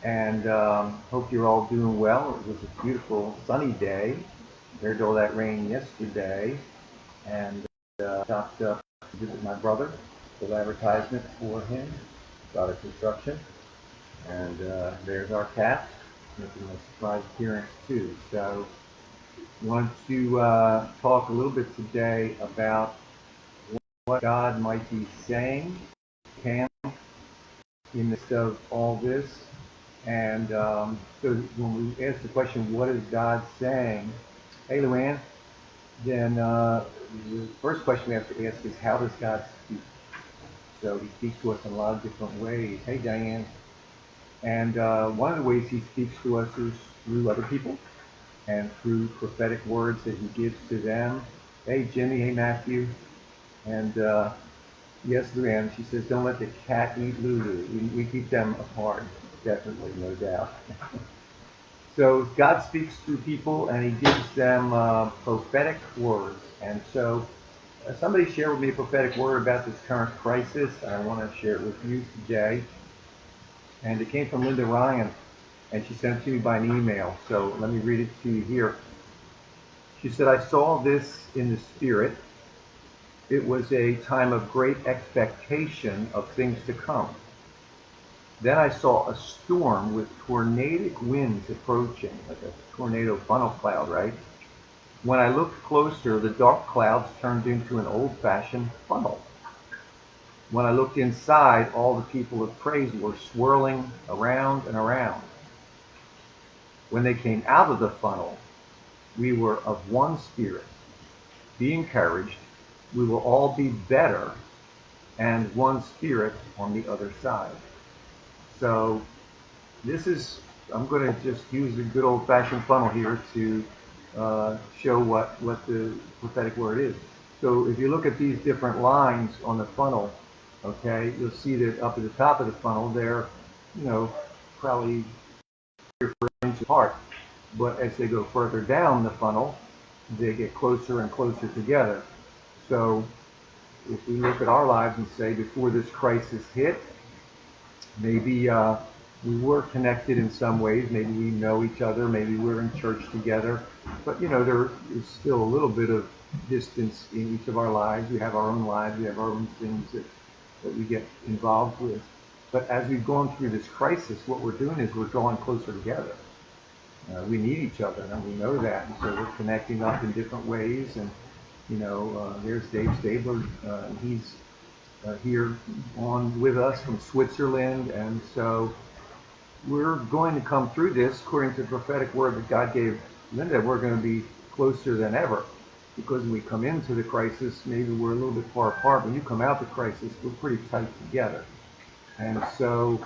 and hope you're all doing well. It was a beautiful sunny day compared to all that rain yesterday, and stopped up to visit my brother, full advertisement for him, got a construction, and there's our cat, making a surprise appearance too. So, wanted to talk a little bit today about what God might be saying, can in the midst of all this. And so when we ask the question, what is God saying? Hey, Luann, then the first question we have to ask is, how does God speak? So he speaks to us in a lot of different ways. Hey, Diane. And one of the ways he speaks to us is through other people and through prophetic words that he gives to them. Hey, Jimmy. Hey, Matthew. And yes, Luann, she says, don't let the cat eat Lulu. We keep them apart, definitely, no doubt. So God speaks through people and he gives them prophetic words. And so somebody shared with me a prophetic word about this current crisis. I want to share it with you today. And it came from Linda Ryan, and she sent it to me by an email. So let me read it to you here. She said, I saw this in the spirit. It was a time of great expectation of things to come. Then I saw a storm with tornadic winds approaching, like a tornado funnel cloud, right? When I looked closer, the dark clouds turned into an old-fashioned funnel. When I looked inside, all the people of praise were swirling around and around. When they came out of the funnel, we were of one spirit. Be encouraged. We will all be better, and one spirit on the other side. So this is, I'm going to just use a good old-fashioned funnel here to show what the prophetic word is. So if you look at these different lines on the funnel, okay, you'll see that up at the top of the funnel, they're, probably 3 or 4 inches apart. But as they go further down the funnel, they get closer and closer together. So if we look at our lives and say, before this crisis hit, maybe we were connected in some ways. Maybe we know each other. Maybe we're in church together. But, there is still a little bit of distance in each of our lives. We have our own lives. We have our own things that we get involved with. But as we've gone through this crisis, what we're doing is we're drawing closer together. We need each other, and we know that. And so we're connecting up in different ways. And, there's Dave Stabler. He's here on with us from Switzerland. And so we're going to come through this, according to the prophetic word that God gave Linda, we're going to be closer than ever. Because when we come into the crisis, maybe we're a little bit far apart. When you come out the crisis, we're pretty tight together. And so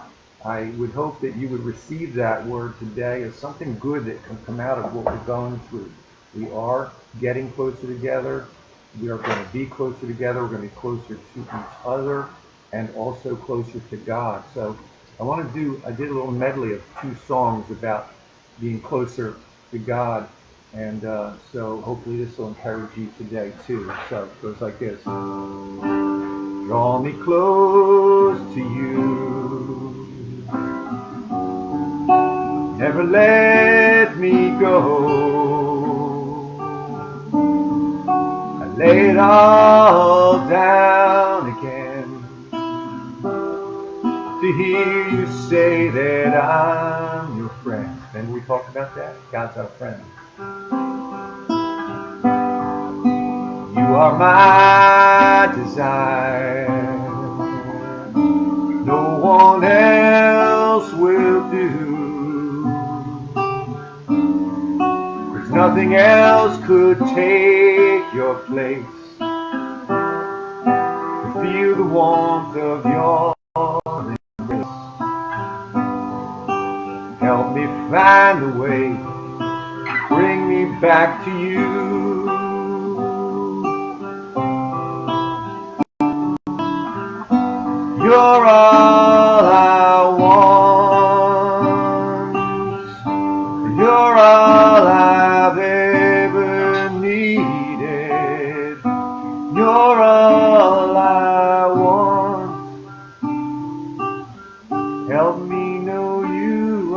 I would hope that you would receive that word today as something good that can come out of what we're going through. We are getting closer together. We are going to be closer together. We're going to be closer to each other and also closer to God. So I did a little medley of 2 songs about being closer to God. And so hopefully this will encourage you today too. So it goes like this. Draw me close to you. Never let me go. I lay it all down again to hear you say that I'm your friend. Remember we talked about that? God's our friend. You are my desire. No one else will do. 'Cause nothing else could take your place. To feel the warmth of your embrace. Help me find a way. Bring me back to you. You're all I want. You're all I've ever needed. You're all I want. Help me know you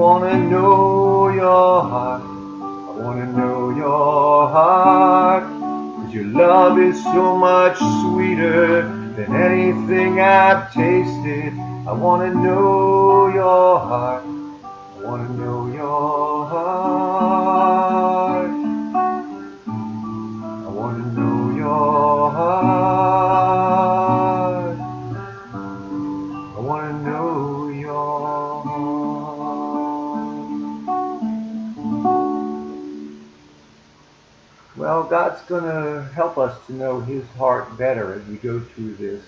want to know your heart. I want to know your heart. 'Cause your love is so much sweeter than anything I've tasted. I want to know your heart. I want to know your heart. I want to know your heart. I want to know your heart. Well, God's going to help us to know His heart better as we go through this.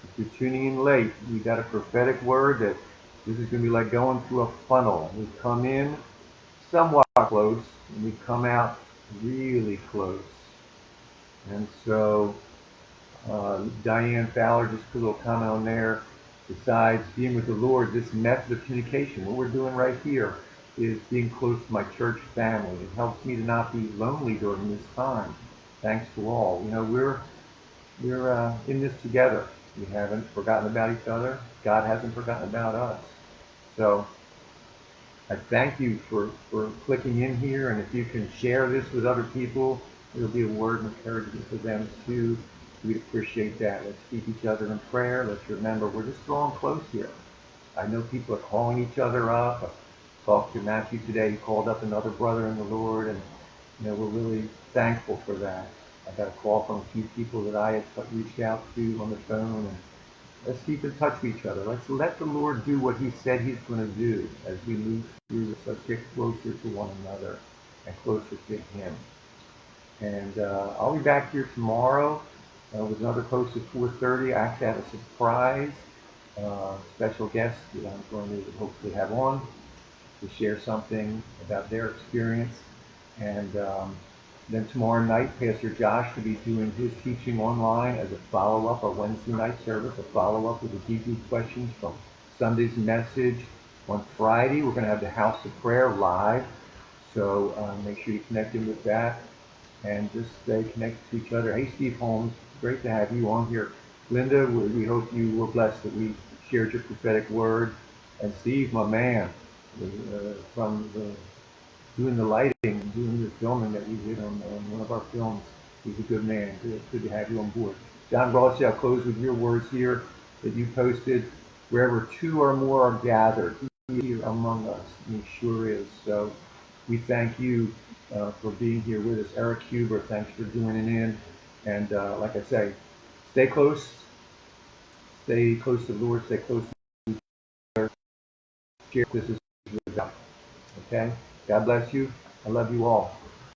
If you're tuning in late, we got a prophetic word that this is going to be like going through a funnel. We come in somewhat close and we come out really close. And so Diane Fowler just put a little comment on there. Besides being with the Lord, this method of communication, what we're doing right here, is being close to my church family. It helps me to not be lonely during this time. Thanks to all. You know, we're in this together. We haven't forgotten about each other. God hasn't forgotten about us. So I thank you for clicking in here, and if you can share this with other people, it'll be a word of encouragement for them too. We'd appreciate that. Let's keep each other in prayer. Let's remember we're just drawing close here. I know people are calling each other up. I talked to Matthew today. He called up another brother in the Lord, and you know we're really thankful for that. I got a call from a few people that I had reached out to on the phone, and let's keep in touch with each other. Let's let the Lord do what He said He's going to do as we move through this. Let's get closer to one another and closer to Him. And I'll be back here tomorrow with another post at 4:30. I actually have a surprise special guest that I'm going to hopefully have on to share something about their experience. And then tomorrow night, Pastor Josh will be doing his teaching online as a follow-up, our Wednesday night service, a follow-up with the deep questions from Sunday's message. On Friday, we're going to have the House of Prayer live, so make sure you connect in with that and just stay connected to each other. Hey, Steve Holmes, great to have you on here. Linda, we hope you were blessed that we shared your prophetic word. And Steve, my man, from doing the lighting and doing the filming that we did on one of our films. He's a good man. Good to have you on board. John Rossi, I'll close with your words here that you posted. Wherever two or more are gathered, He is here among us. And He sure is. So we thank you for being here with us. Eric Huber, thanks for joining in. And like I say, stay close. Stay close to the Lord. Stay close to each other. Share this is about. Okay? God bless you. I love you all.